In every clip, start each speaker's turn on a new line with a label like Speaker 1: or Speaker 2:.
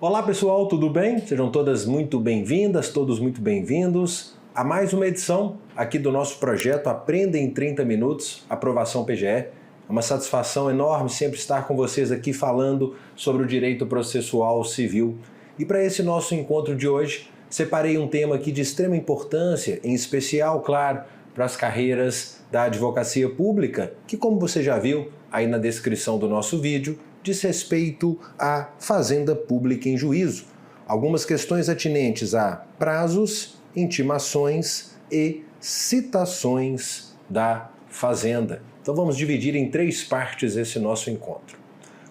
Speaker 1: Olá pessoal, tudo bem? Sejam todas muito bem-vindas, todos muito bem-vindos a mais uma edição aqui do nosso projeto Aprenda em 30 Minutos, Aprovação PGE. É uma satisfação enorme sempre estar com vocês aqui falando sobre o direito processual civil. E para esse nosso encontro de hoje, separei um tema aqui de extrema importância, em especial, claro, para as carreiras da advocacia pública, que como você já viu aí na descrição do nosso vídeo, diz respeito à fazenda pública em juízo. Algumas questões atinentes a prazos, intimações e citações da fazenda. Então vamos dividir em 3 partes esse nosso encontro.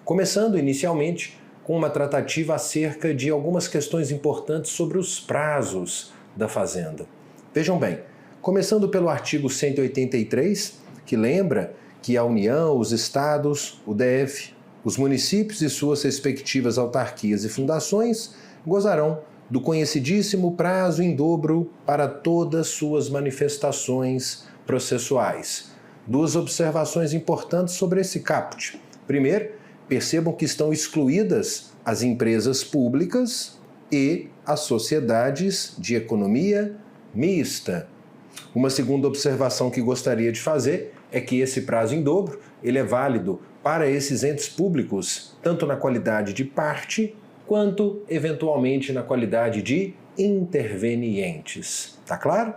Speaker 1: Começando inicialmente com uma tratativa acerca de algumas questões importantes sobre os prazos da fazenda. Vejam bem, começando pelo artigo 183, que lembra que a União, os Estados, o DF, os municípios e suas respectivas autarquias e fundações gozarão do conhecidíssimo prazo em dobro para todas suas manifestações processuais. 2 observações importantes sobre esse caput. Primeiro, percebam que estão excluídas as empresas públicas e as sociedades de economia mista. Uma segunda observação que gostaria de fazer é que esse prazo em dobro ele é válido para esses entes públicos, tanto na qualidade de parte, quanto, eventualmente, na qualidade de intervenientes. Tá claro?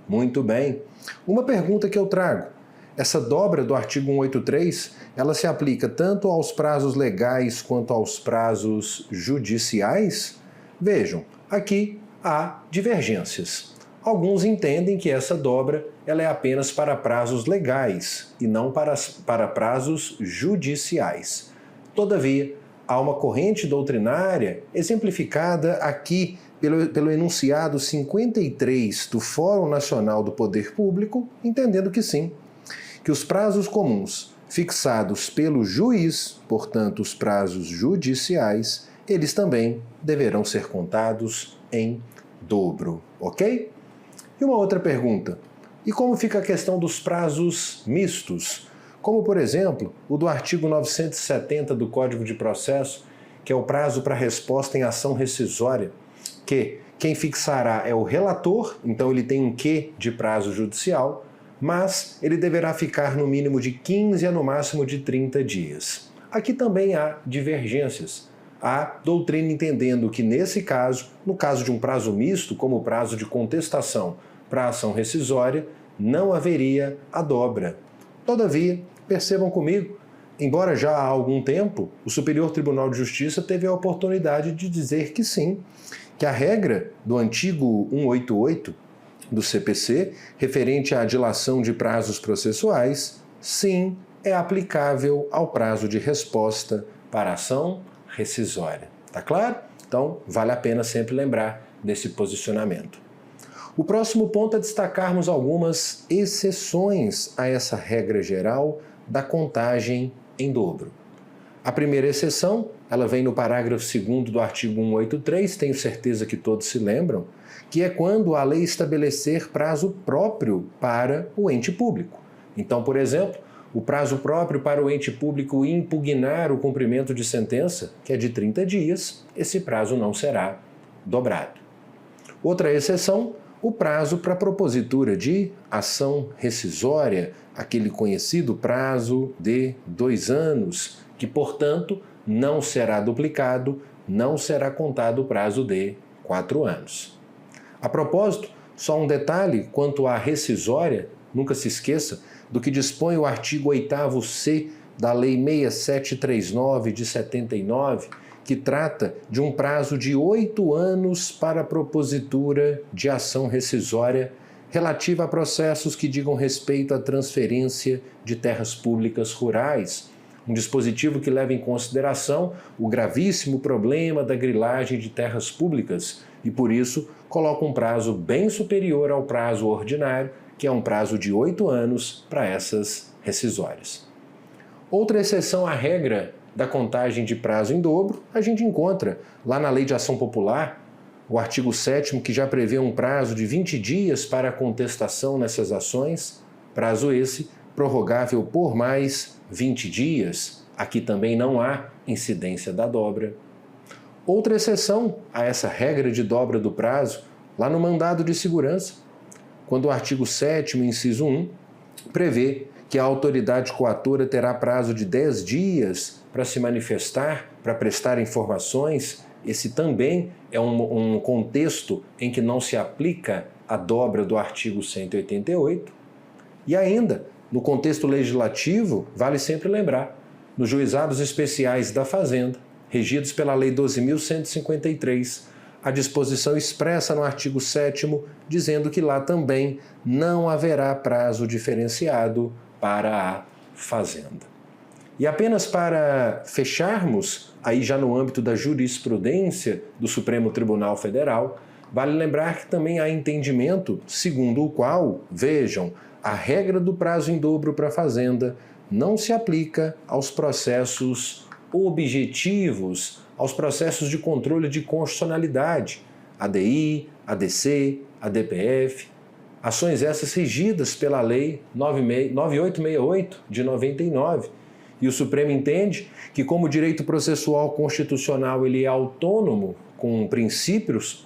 Speaker 1: Muito bem. Uma pergunta que eu trago. Essa dobra do artigo 183, ela se aplica tanto aos prazos legais quanto aos prazos judiciais? Vejam, aqui há divergências. Alguns entendem que essa dobra ela é apenas para prazos legais e não para prazos judiciais. Todavia, há uma corrente doutrinária exemplificada aqui pelo enunciado 53 do Fórum Nacional do Poder Público, entendendo que sim, que os prazos comuns fixados pelo juiz, portanto os prazos judiciais, eles também deverão ser contados em dobro, ok? E uma outra pergunta, e como fica a questão dos prazos mistos? Como, por exemplo, o do artigo 970 do Código de Processo, que é o prazo para resposta em ação rescisória, que quem fixará é o relator, então ele tem um quê de prazo judicial, mas ele deverá ficar no mínimo de 15 a no máximo de 30 dias. Aqui também há divergências. Há doutrina entendendo que nesse caso, no caso de um prazo misto, como o prazo de contestação para a ação rescisória, não haveria a dobra. Todavia, percebam comigo, embora já há algum tempo, o Superior Tribunal de Justiça teve a oportunidade de dizer que sim, que a regra do antigo 188 do CPC, referente à dilação de prazos processuais, sim, é aplicável ao prazo de resposta para a ação rescisória. Tá claro? Então, vale a pena sempre lembrar desse posicionamento. O próximo ponto é destacarmos algumas exceções a essa regra geral da contagem em dobro. A primeira exceção, ela vem no parágrafo 2º do artigo 183, tenho certeza que todos se lembram, que é quando a lei estabelecer prazo próprio para o ente público. Então, por exemplo, o prazo próprio para o ente público impugnar o cumprimento de sentença, que é de 30 dias, esse prazo não será dobrado. Outra exceção, o prazo para propositura de ação rescisória, aquele conhecido prazo de 2 anos, que, portanto, não será duplicado, não será contado o prazo de 4 anos. A propósito, só um detalhe quanto à rescisória, nunca se esqueça do que dispõe o artigo 8º-C da Lei 6739 de 79, que trata de um prazo de 8 anos para a propositura de ação rescisória relativa a processos que digam respeito à transferência de terras públicas rurais, um dispositivo que leva em consideração o gravíssimo problema da grilagem de terras públicas e, por isso, coloca um prazo bem superior ao prazo ordinário, que é um prazo de 8 anos para essas rescisórias. Outra exceção à regra da contagem de prazo em dobro, a gente encontra lá na Lei de Ação Popular, o artigo 7º, que já prevê um prazo de 20 dias para a contestação nessas ações, prazo esse prorrogável por mais 20 dias. Aqui também não há incidência da dobra. Outra exceção a essa regra de dobra do prazo, lá no mandado de segurança, quando o artigo 7º, inciso 1, prevê que a autoridade coatora terá prazo de 10 dias para se manifestar, para prestar informações. Esse também é um contexto em que não se aplica a dobra do artigo 188. E ainda, no contexto legislativo, vale sempre lembrar, nos juizados especiais da Fazenda, regidos pela Lei 12.153, a disposição expressa no artigo 7º, dizendo que lá também não haverá prazo diferenciado para a Fazenda. E apenas para fecharmos, aí já no âmbito da jurisprudência do Supremo Tribunal Federal, vale lembrar que também há entendimento segundo o qual, vejam, a regra do prazo em dobro para a Fazenda não se aplica aos processos objetivos, aos processos de controle de constitucionalidade, ADI, ADC, ADPF, ações essas regidas pela Lei 9868 de 99. E o Supremo entende que, como o direito processual constitucional ele é autônomo, com princípios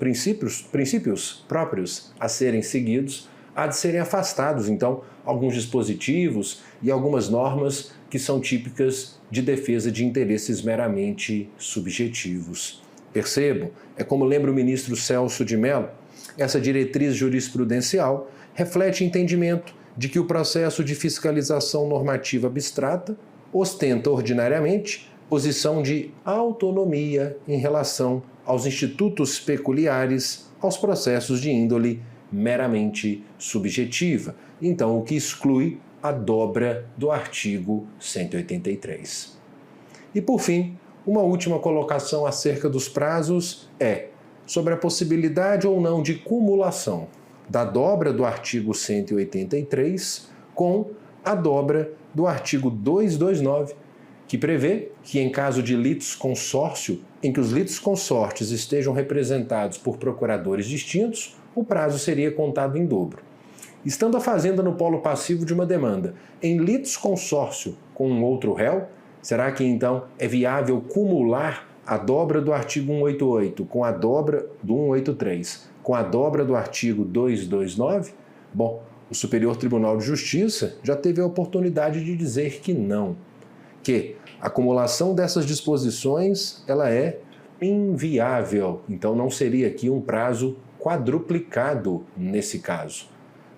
Speaker 1: próprios a serem seguidos, há de serem afastados, então, alguns dispositivos e algumas normas que são típicas de defesa de interesses meramente subjetivos. Percebam, é como lembra o ministro Celso de Mello, essa diretriz jurisprudencial reflete entendimento de que o processo de fiscalização normativa abstrata ostenta ordinariamente posição de autonomia em relação aos institutos peculiares, aos processos de índole meramente subjetiva. Então, o que exclui a dobra do artigo 183. E, por fim, uma última colocação acerca dos prazos é sobre a possibilidade ou não de cumulação da dobra do artigo 183 com a dobra do artigo 229, que prevê que, em caso de litisconsórcio, em que os litisconsortes estejam representados por procuradores distintos, o prazo seria contado em dobro. Estando a Fazenda no polo passivo de uma demanda em litisconsórcio com um outro réu, será que então é viável cumular a dobra do artigo 188 com a dobra do 183, com a dobra do artigo 229? Bom, o Superior Tribunal de Justiça já teve a oportunidade de dizer que não, que a acumulação dessas disposições ela é inviável, então não seria aqui um prazo quadruplicado nesse caso.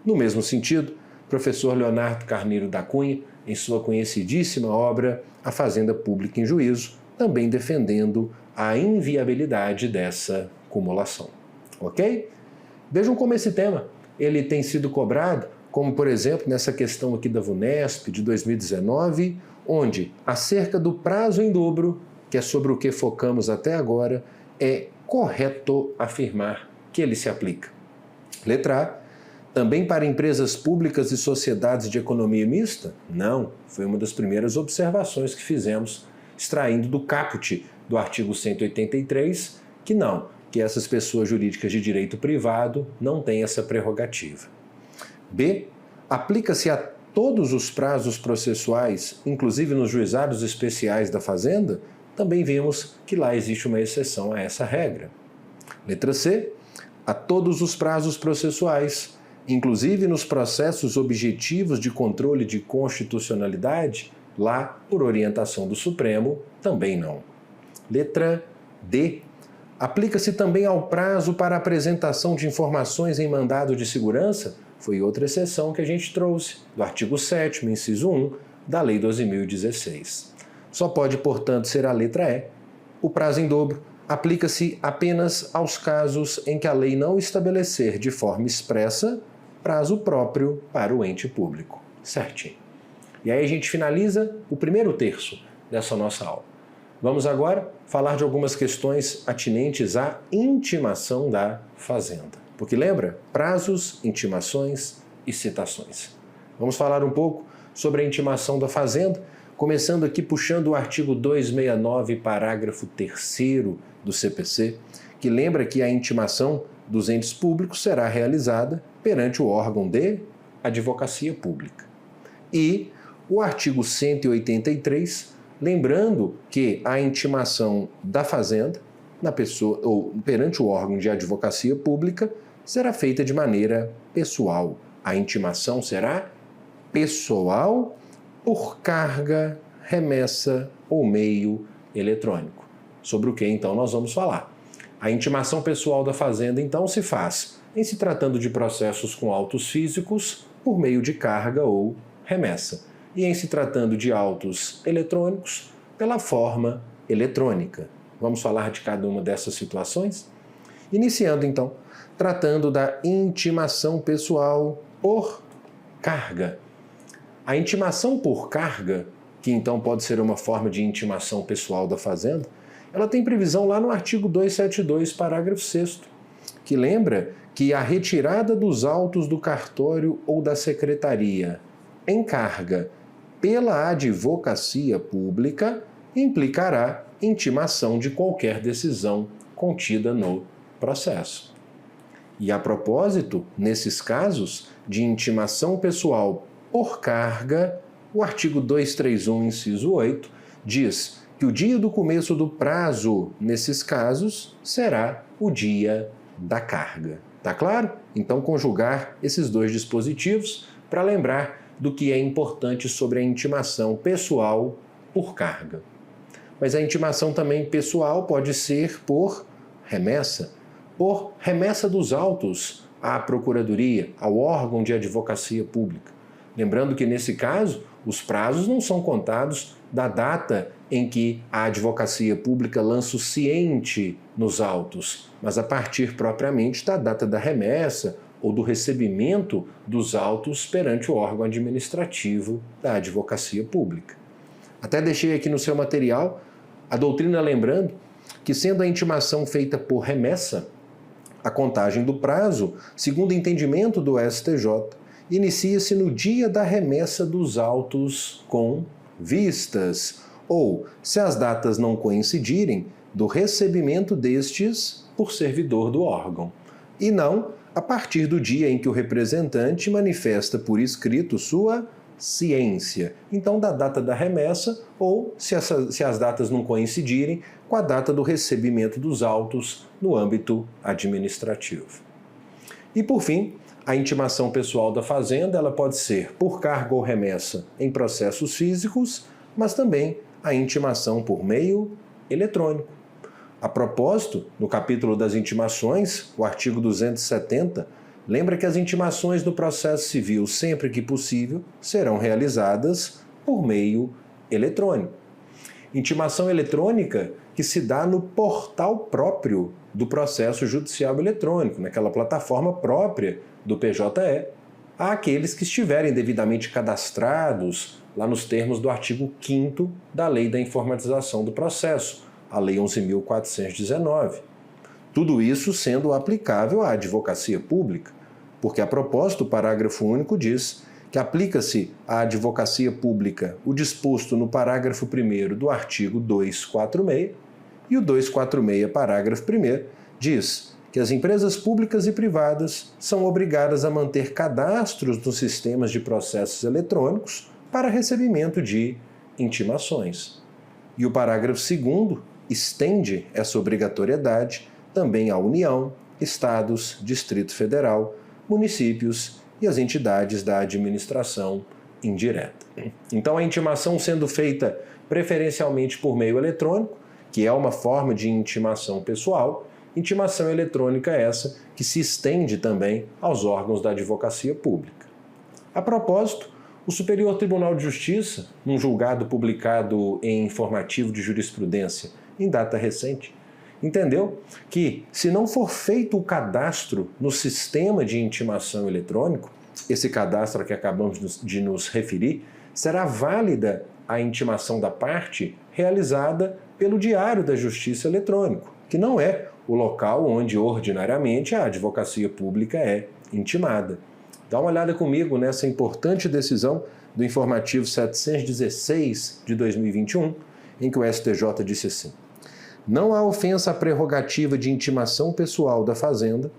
Speaker 1: No mesmo sentido, o professor Leonardo Carneiro da Cunha, em sua conhecidíssima obra A Fazenda Pública em Juízo, também defendendo a inviabilidade dessa cumulação. Ok? Vejam como esse tema ele tem sido cobrado, como por exemplo nessa questão aqui da VUNESP de 2019, onde acerca do prazo em dobro, que é sobre o que focamos até agora, é correto afirmar que ele se aplica. Letra A. Também para empresas públicas e sociedades de economia mista? Não, foi uma das primeiras observações que fizemos, extraindo do caput do artigo 183, que essas pessoas jurídicas de direito privado não têm essa prerrogativa. B. Aplica-se a todos os prazos processuais, inclusive nos juizados especiais da Fazenda? Também vimos que lá existe uma exceção a essa regra. Letra C. A todos os prazos processuais, inclusive nos processos objetivos de controle de constitucionalidade, lá, por orientação do Supremo, também não. Letra D. Aplica-se também ao prazo para apresentação de informações em mandado de segurança? Foi outra exceção que a gente trouxe, do artigo 7º, inciso 1, da Lei 12.016. Só pode, portanto, ser a letra E. O prazo em dobro aplica-se apenas aos casos em que a lei não estabelecer de forma expressa prazo próprio para o ente público. Certinho. E aí a gente finaliza o primeiro terço dessa nossa aula. Vamos agora falar de algumas questões atinentes à intimação da Fazenda. Porque lembra? Prazos, intimações e citações. Vamos falar um pouco sobre a intimação da Fazenda, começando aqui puxando o artigo 269, parágrafo 3º do CPC, que lembra que a intimação dos entes públicos será realizada perante o órgão de advocacia pública. E o artigo 183, lembrando que a intimação da Fazenda na pessoa ou perante o órgão de advocacia pública será feita de maneira pessoal. A intimação será pessoal por carga, remessa ou meio eletrônico. Sobre o que então nós vamos falar. A intimação pessoal da Fazenda então se faz, em se tratando de processos com autos físicos, por meio de carga ou remessa, e em se tratando de autos eletrônicos, pela forma eletrônica. Vamos falar de cada uma dessas situações? Iniciando então, tratando da intimação pessoal por carga. A intimação por carga, que então pode ser uma forma de intimação pessoal da Fazenda, ela tem previsão lá no artigo 272, parágrafo 6º, que lembra que a retirada dos autos do cartório ou da secretaria em carga pela advocacia pública implicará intimação de qualquer decisão contida no processo. E a propósito, nesses casos de intimação pessoal por carga, o artigo 231, inciso 8, diz que o dia do começo do prazo, nesses casos, será o dia da carga. Tá claro? Então, conjugar esses dois dispositivos para lembrar do que é importante sobre a intimação pessoal por carga. Mas a intimação também pessoal pode ser por remessa dos autos à Procuradoria, ao órgão de advocacia pública. Lembrando que, nesse caso, os prazos não são contados da data em que a advocacia pública lança o ciente nos autos, mas a partir propriamente da data da remessa ou do recebimento dos autos perante o órgão administrativo da advocacia pública. Até deixei aqui no seu material a doutrina lembrando que, sendo a intimação feita por remessa, a contagem do prazo, segundo o entendimento do STJ, inicia-se no dia da remessa dos autos com vistas, ou, se as datas não coincidirem, do recebimento destes por servidor do órgão, e não a partir do dia em que o representante manifesta por escrito sua ciência. Então, da data da remessa, ou, se as datas não coincidirem, com a data do recebimento dos autos no âmbito administrativo. E, por fim, a intimação pessoal da Fazenda ela pode ser por carga ou remessa em processos físicos, mas também a intimação por meio eletrônico. A propósito, no capítulo das intimações, o artigo 270, lembra que as intimações do processo civil, sempre que possível, serão realizadas por meio eletrônico. Intimação eletrônica que se dá no portal próprio do processo judicial eletrônico, naquela plataforma própria do PJE, àqueles que estiverem devidamente cadastrados lá nos termos do artigo 5º da Lei da Informatização do Processo, a Lei 11.419. Tudo isso sendo aplicável à advocacia pública, porque a propósito o parágrafo único diz que aplica-se à advocacia pública o disposto no parágrafo 1º do artigo 246, e o 246, parágrafo 1º, diz que as empresas públicas e privadas são obrigadas a manter cadastros nos sistemas de processos eletrônicos para recebimento de intimações. E o parágrafo 2º estende essa obrigatoriedade também à União, Estados, Distrito Federal, municípios e as entidades da administração indireta. Então, a intimação sendo feita preferencialmente por meio eletrônico, que é uma forma de intimação pessoal, intimação eletrônica essa que se estende também aos órgãos da advocacia pública. A propósito, o Superior Tribunal de Justiça, num julgado publicado em Informativo de Jurisprudência em data recente, entendeu que, se não for feito o cadastro no sistema de intimação eletrônico, esse cadastro que acabamos de nos referir, será válida a intimação da parte realizada pelo Diário da Justiça eletrônico, que não é o local onde ordinariamente a advocacia pública é intimada. Dá uma olhada comigo nessa importante decisão do Informativo 716 de 2021, em que o STJ disse assim: não há ofensa à prerrogativa de intimação pessoal da Fazenda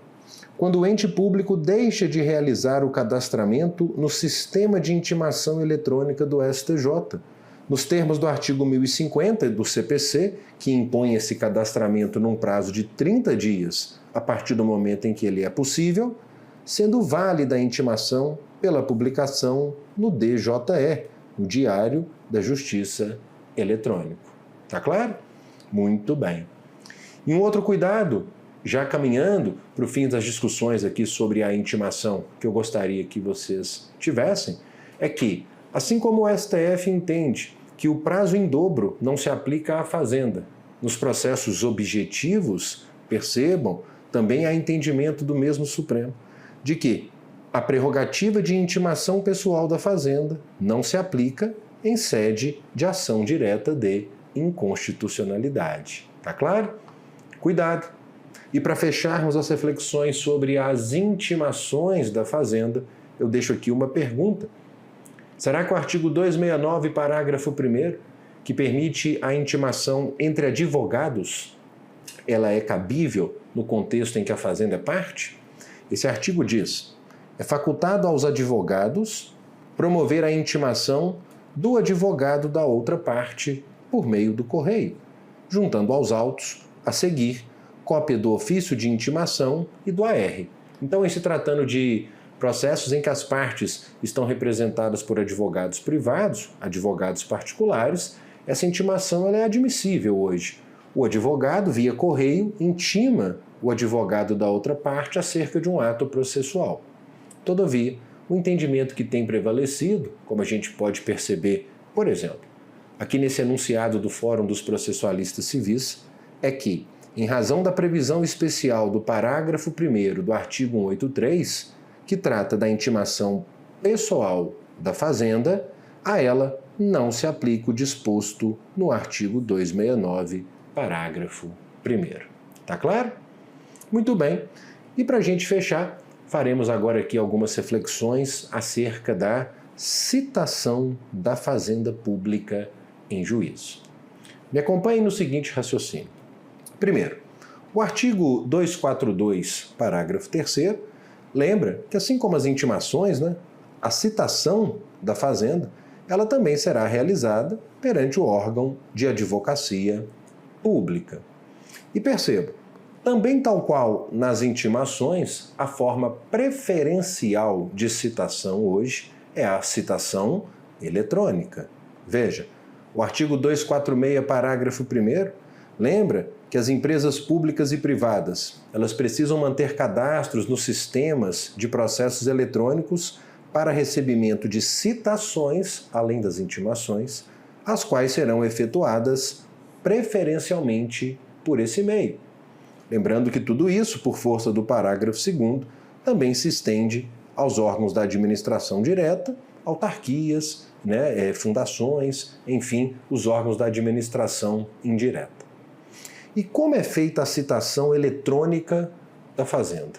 Speaker 1: quando o ente público deixa de realizar o cadastramento no sistema de intimação eletrônica do STJ, Nos termos do artigo 1050 do CPC, que impõe esse cadastramento num prazo de 30 dias a partir do momento em que ele é possível, sendo válida a intimação pela publicação no DJE, no Diário da Justiça Eletrônico. Tá claro? Muito bem. E um outro cuidado, já caminhando para o fim das discussões aqui sobre a intimação que eu gostaria que vocês tivessem, é que, assim como o STF entende que o prazo em dobro não se aplica à Fazenda, nos processos objetivos, percebam, também há entendimento do mesmo Supremo, de que a prerrogativa de intimação pessoal da Fazenda não se aplica em sede de ação direta de inconstitucionalidade. Tá claro? Cuidado! E para fecharmos as reflexões sobre as intimações da Fazenda, eu deixo aqui uma pergunta. Será que o artigo 269, parágrafo 1º, que permite a intimação entre advogados, ela é cabível no contexto em que a Fazenda é parte? Esse artigo diz: é facultado aos advogados promover a intimação do advogado da outra parte por meio do correio, juntando aos autos, a seguir, cópia do ofício de intimação e do AR. Então, em se tratando de processos em que as partes estão representadas por advogados privados, advogados particulares, essa intimação ela é admissível hoje. O advogado, via correio, intima o advogado da outra parte acerca de um ato processual. Todavia, o entendimento que tem prevalecido, como a gente pode perceber, por exemplo, aqui nesse enunciado do Fórum dos Processualistas Civis, é que, em razão da previsão especial do parágrafo 1º do artigo 183, que trata da intimação pessoal da Fazenda, a ela não se aplica o disposto no artigo 269, parágrafo 1º. Tá claro? Muito bem. E para a gente fechar, faremos agora aqui algumas reflexões acerca da citação da Fazenda Pública em juízo. Me acompanhe no seguinte raciocínio. Primeiro, o artigo 242, parágrafo 3º, lembra que, assim como as intimações, a citação da Fazenda, ela também será realizada perante o órgão de advocacia pública. E perceba, também tal qual nas intimações, a forma preferencial de citação hoje é a citação eletrônica. Veja, o artigo 246, parágrafo 1º, lembra que as empresas públicas e privadas, elas precisam manter cadastros nos sistemas de processos eletrônicos para recebimento de citações, além das intimações, as quais serão efetuadas preferencialmente por esse meio. Lembrando que tudo isso, por força do parágrafo 2º, também se estende aos órgãos da administração direta, autarquias, fundações, enfim, os órgãos da administração indireta. E como é feita a citação eletrônica da Fazenda?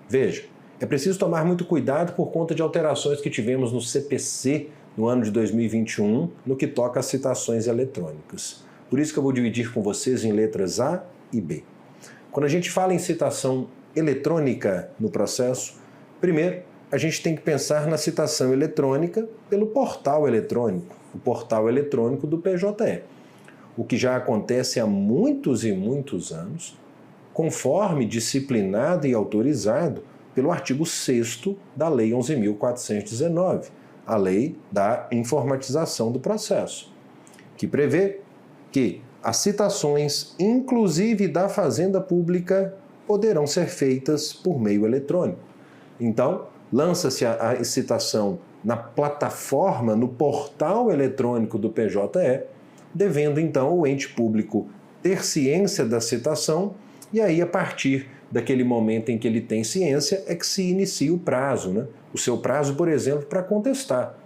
Speaker 1: Veja, é preciso tomar muito cuidado por conta de alterações que tivemos no CPC no ano de 2021, no que toca às citações eletrônicas. Por isso que eu vou dividir com vocês em letras A e B. Quando a gente fala em citação eletrônica no processo, primeiro, a gente tem que pensar na citação eletrônica pelo portal eletrônico, o portal eletrônico do PJE. O que já acontece há muitos e muitos anos, conforme disciplinado e autorizado pelo artigo 6º da Lei 11.419, a Lei da Informatização do Processo, que prevê que as citações, inclusive da Fazenda Pública, poderão ser feitas por meio eletrônico. Então, lança-se a citação na plataforma, no portal eletrônico do PJE, devendo então o ente público ter ciência da citação e aí a partir daquele momento em que ele tem ciência é que se inicia o prazo, o seu prazo, por exemplo, para contestar.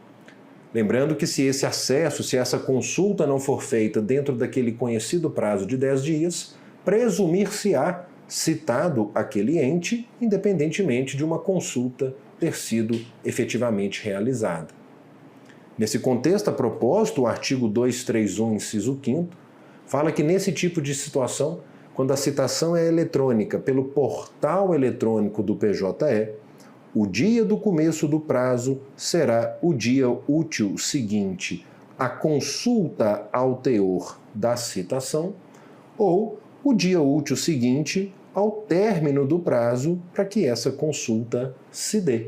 Speaker 1: Lembrando que se esse acesso, se essa consulta não for feita dentro daquele conhecido prazo de 10 dias, presumir-se-á citado aquele ente, independentemente de uma consulta ter sido efetivamente realizada. Nesse contexto, a propósito, o artigo 231, inciso 5º, fala que nesse tipo de situação, quando a citação é eletrônica pelo portal eletrônico do PJE, o dia do começo do prazo será o dia útil seguinte a consulta ao teor da citação ou o dia útil seguinte ao término do prazo para que essa consulta se dê.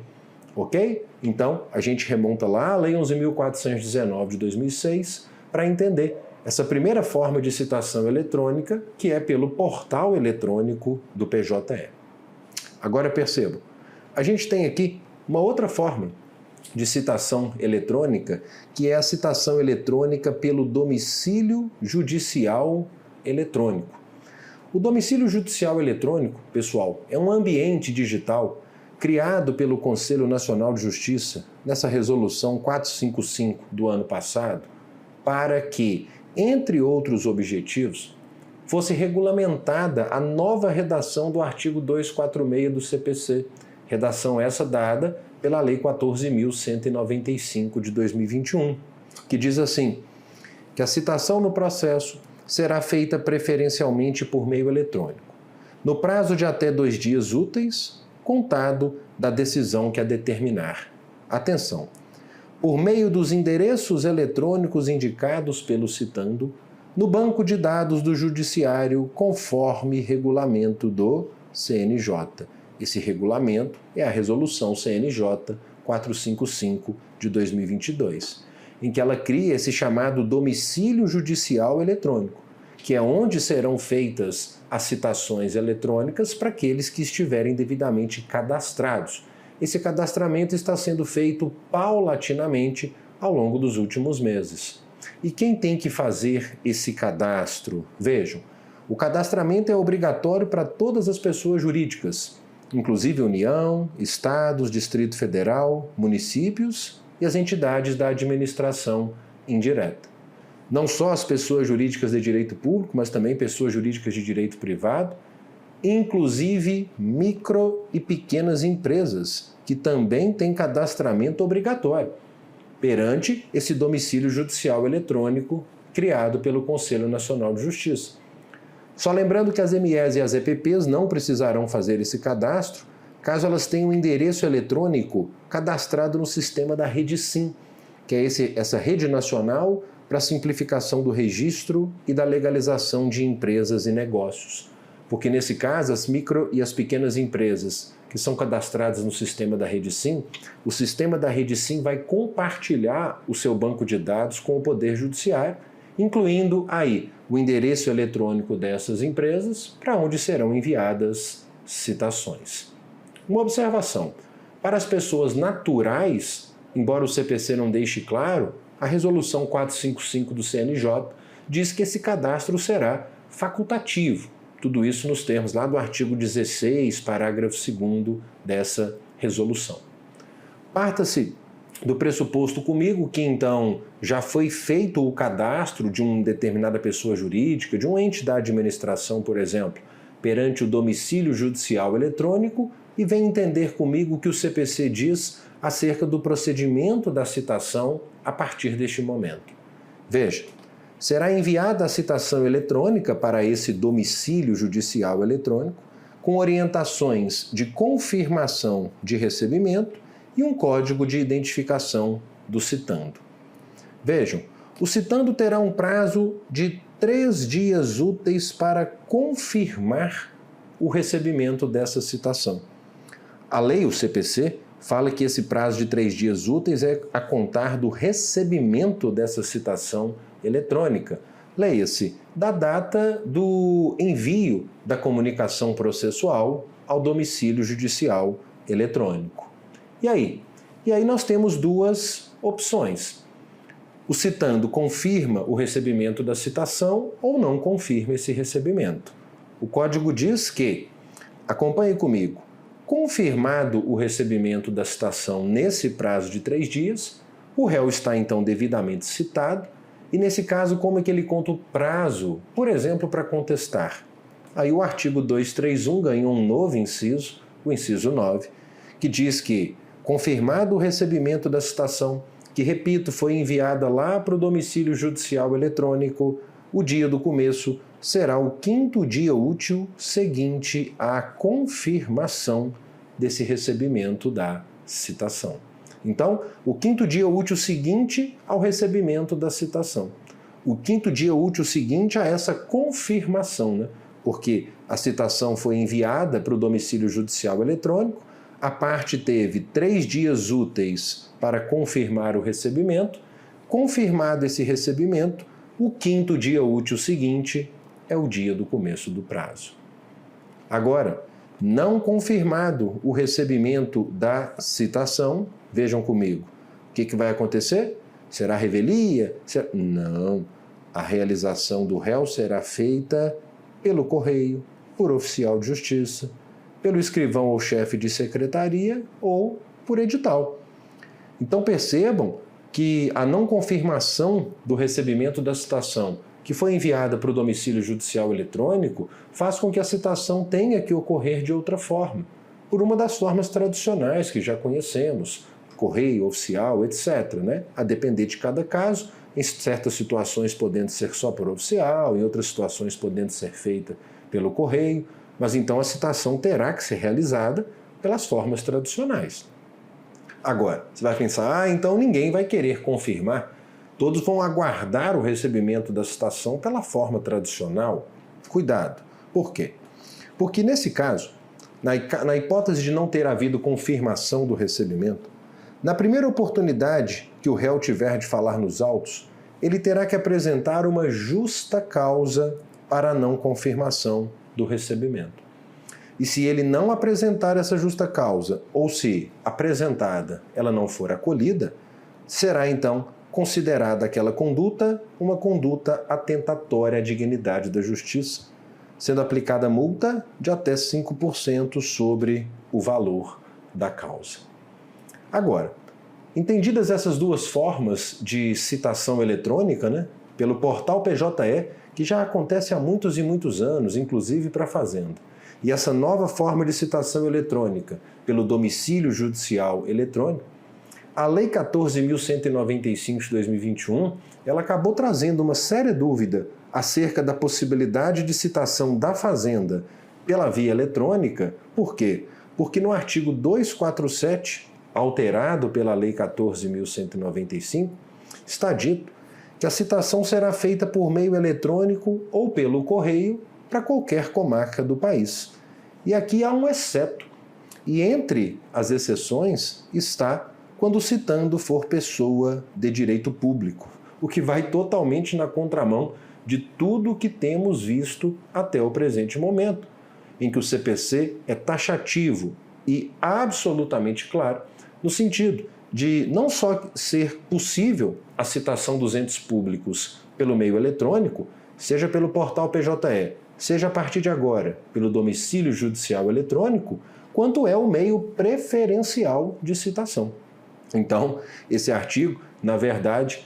Speaker 1: Ok? Então, a gente remonta lá à Lei 11.419 de 2006 para entender essa primeira forma de citação eletrônica, que é pelo portal eletrônico do PJE. Agora percebam, a gente tem aqui uma outra forma de citação eletrônica, que é a citação eletrônica pelo domicílio judicial eletrônico. O domicílio judicial eletrônico, pessoal, é um ambiente digital criado pelo Conselho Nacional de Justiça nessa resolução 455 do ano passado, para que, entre outros objetivos, fosse regulamentada a nova redação do artigo 246 do CPC, redação essa dada pela Lei 14.195 de 2021, que diz assim, que a citação no processo será feita preferencialmente por meio eletrônico, no prazo de até 2 dias úteis, contado da decisão que a determinar. Atenção! Por meio dos endereços eletrônicos indicados pelo citando, no banco de dados do Judiciário, conforme regulamento do CNJ. Esse regulamento é a Resolução CNJ 455 de 2022, em que ela cria esse chamado domicílio judicial eletrônico, que é onde serão feitas as citações eletrônicas para aqueles que estiverem devidamente cadastrados. Esse cadastramento está sendo feito paulatinamente ao longo dos últimos meses. E quem tem que fazer esse cadastro? Vejam, o cadastramento é obrigatório para todas as pessoas jurídicas, inclusive União, Estados, Distrito Federal, municípios e as entidades da administração indireta. Não só as pessoas jurídicas de direito público, mas também pessoas jurídicas de direito privado, inclusive micro e pequenas empresas, que também têm cadastramento obrigatório perante esse domicílio judicial eletrônico criado pelo Conselho Nacional de Justiça. Só lembrando que as MEs e as EPPs não precisarão fazer esse cadastro caso elas tenham um endereço eletrônico cadastrado no sistema da Rede Sim, que é essa rede nacional para a simplificação do registro e da legalização de empresas e negócios. Porque nesse caso, as micro e as pequenas empresas que são cadastradas no sistema da Rede Sim, o sistema da Rede Sim vai compartilhar o seu banco de dados com o Poder Judiciário, incluindo aí o endereço eletrônico dessas empresas para onde serão enviadas citações. Uma observação: para as pessoas naturais, embora o CPC não deixe claro, a Resolução 455 do CNJ diz que esse cadastro será facultativo. Tudo isso nos termos lá do artigo 16, parágrafo 2º dessa resolução. Parta-se do pressuposto comigo que, então, já foi feito o cadastro de uma determinada pessoa jurídica, de um ente da administração, por exemplo, perante o domicílio judicial eletrônico e vem entender comigo o que o CPC diz acerca do procedimento da citação a partir deste momento. Veja, será enviada a citação eletrônica para esse domicílio judicial eletrônico com orientações de confirmação de recebimento e um código de identificação do citando. Vejam, o citando terá um prazo de 3 dias úteis para confirmar o recebimento dessa citação. A lei, o CPC, fala que esse prazo de 3 dias úteis é a contar do recebimento dessa citação eletrônica. Leia-se, da data do envio da comunicação processual ao domicílio judicial eletrônico. E aí? E aí nós temos duas opções. O citando confirma o recebimento da citação ou não confirma esse recebimento. O código diz que, acompanhe comigo, confirmado o recebimento da citação nesse prazo de 3 dias, o réu está então devidamente citado e, nesse caso, como é que ele conta o prazo, por exemplo, para contestar? Aí o artigo 231 ganhou um novo inciso, o inciso 9, que diz que, confirmado o recebimento da citação, que, repito, foi enviada lá para o domicílio judicial eletrônico, o dia do começo será o 5º dia útil seguinte à confirmação desse recebimento da citação. Então, o quinto dia útil seguinte ao recebimento da citação. O quinto dia útil seguinte a essa confirmação, né? Porque a citação foi enviada para o domicílio judicial eletrônico, a parte teve 3 dias úteis para confirmar o recebimento. Confirmado esse recebimento, o quinto dia útil seguinte é o dia do começo do prazo. Agora, não confirmado o recebimento da citação, vejam comigo, o que vai acontecer? Será revelia? Não. A realização do réu será feita pelo correio, por oficial de justiça, pelo escrivão ou chefe de secretaria ou por edital. Então percebam que a não confirmação do recebimento da citação, que foi enviada para o domicílio judicial eletrônico, faz com que a citação tenha que ocorrer de outra forma, por uma das formas tradicionais que já conhecemos, correio, oficial, etc., né? A depender de cada caso, em certas situações podendo ser só por oficial, em outras situações podendo ser feita pelo correio, mas então a citação terá que ser realizada pelas formas tradicionais. Agora, você vai pensar, então ninguém vai querer confirmar, todos vão aguardar o recebimento da citação pela forma tradicional. Cuidado. Por quê? Porque nesse caso, na hipótese de não ter havido confirmação do recebimento, na primeira oportunidade que o réu tiver de falar nos autos, ele terá que apresentar uma justa causa para a não confirmação do recebimento. E se ele não apresentar essa justa causa, ou se apresentada ela não for acolhida, será então considerada aquela conduta uma conduta atentatória à dignidade da justiça, sendo aplicada multa de até 5% sobre o valor da causa. Agora, entendidas essas duas formas de citação eletrônica, né, pelo portal PJE, que já acontece há muitos e muitos anos, inclusive para a Fazenda, e essa nova forma de citação eletrônica pelo domicílio judicial eletrônico, a Lei 14.195 de 2021, ela acabou trazendo uma séria dúvida acerca da possibilidade de citação da Fazenda pela via eletrônica. Por quê? Porque no artigo 247, alterado pela Lei 14.195, está dito que a citação será feita por meio eletrônico ou pelo correio para qualquer comarca do país. E aqui há um exceto. E entre as exceções está quando o citando for pessoa de direito público, o que vai totalmente na contramão de tudo o que temos visto até o presente momento, em que o CPC é taxativo e absolutamente claro, no sentido de não só ser possível a citação dos entes públicos pelo meio eletrônico, seja pelo portal PJE, seja a partir de agora pelo domicílio judicial eletrônico, quanto é o meio preferencial de citação. Então, esse artigo, na verdade,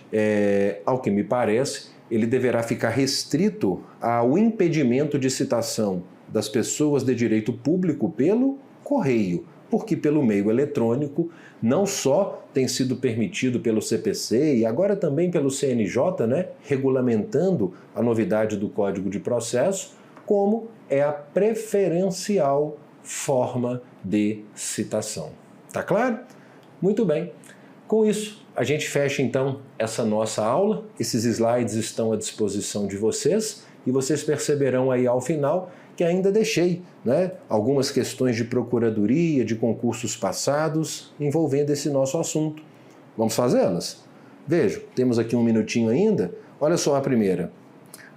Speaker 1: ao que me parece, ele deverá ficar restrito ao impedimento de citação das pessoas de direito público pelo correio, porque pelo meio eletrônico não só tem sido permitido pelo CPC e agora também pelo CNJ, né, regulamentando a novidade do Código de Processo, como é a preferencial forma de citação. Tá claro? Muito bem. Com isso, a gente fecha então essa nossa aula. Esses slides estão à disposição de vocês e vocês perceberão aí ao final que ainda deixei, né, algumas questões de procuradoria, de concursos passados, envolvendo esse nosso assunto. Vamos fazê-las? Vejam, temos aqui um minutinho ainda. Olha só a primeira.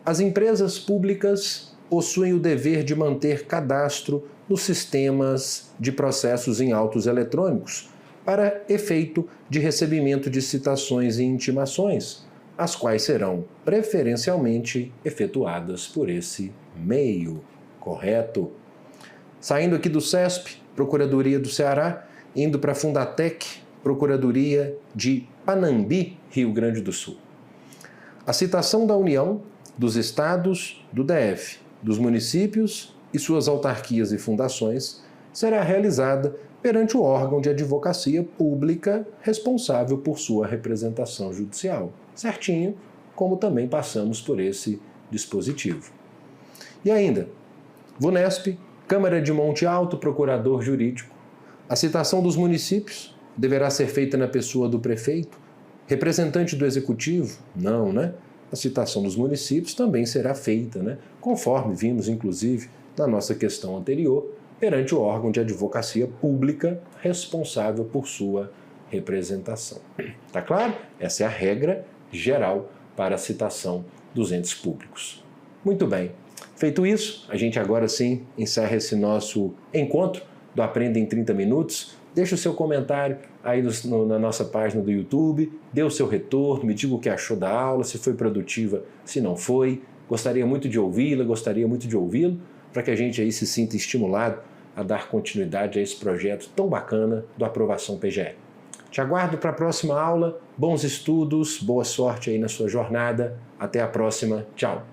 Speaker 1: As empresas públicas possuem o dever de manter cadastro nos sistemas de processos em autos eletrônicos para efeito de recebimento de citações e intimações, as quais serão preferencialmente efetuadas por esse meio. Correto? Saindo aqui do CESP, Procuradoria do Ceará, indo para a Fundatec, Procuradoria de Panambi, Rio Grande do Sul. A citação da União, dos Estados, do DF, dos municípios e suas autarquias e fundações será realizada perante o órgão de advocacia pública responsável por sua representação judicial. Certinho, como também passamos por esse dispositivo. E ainda, VUNESP, Câmara de Monte Alto, Procurador Jurídico. A citação dos municípios Deverá ser feita na pessoa do prefeito? Representante do executivo? Não, né? A citação dos municípios também será feita, né? Conforme vimos, inclusive, na nossa questão anterior, perante o órgão de advocacia pública responsável por sua representação. Tá claro? Essa é a regra geral para a citação dos entes públicos. Muito bem. Feito isso, a gente agora sim encerra esse nosso encontro do Aprenda em 30 Minutos. Deixe o seu comentário aí na nossa página do YouTube, dê o seu retorno, me diga o que achou da aula, se foi produtiva, se não foi. Gostaria muito de ouvi-la, gostaria muito de ouvi-lo, para que a gente aí se sinta estimulado a dar continuidade a esse projeto tão bacana do Aprovação PGE. Te aguardo para a próxima aula, bons estudos, boa sorte aí na sua jornada. Até a próxima, tchau!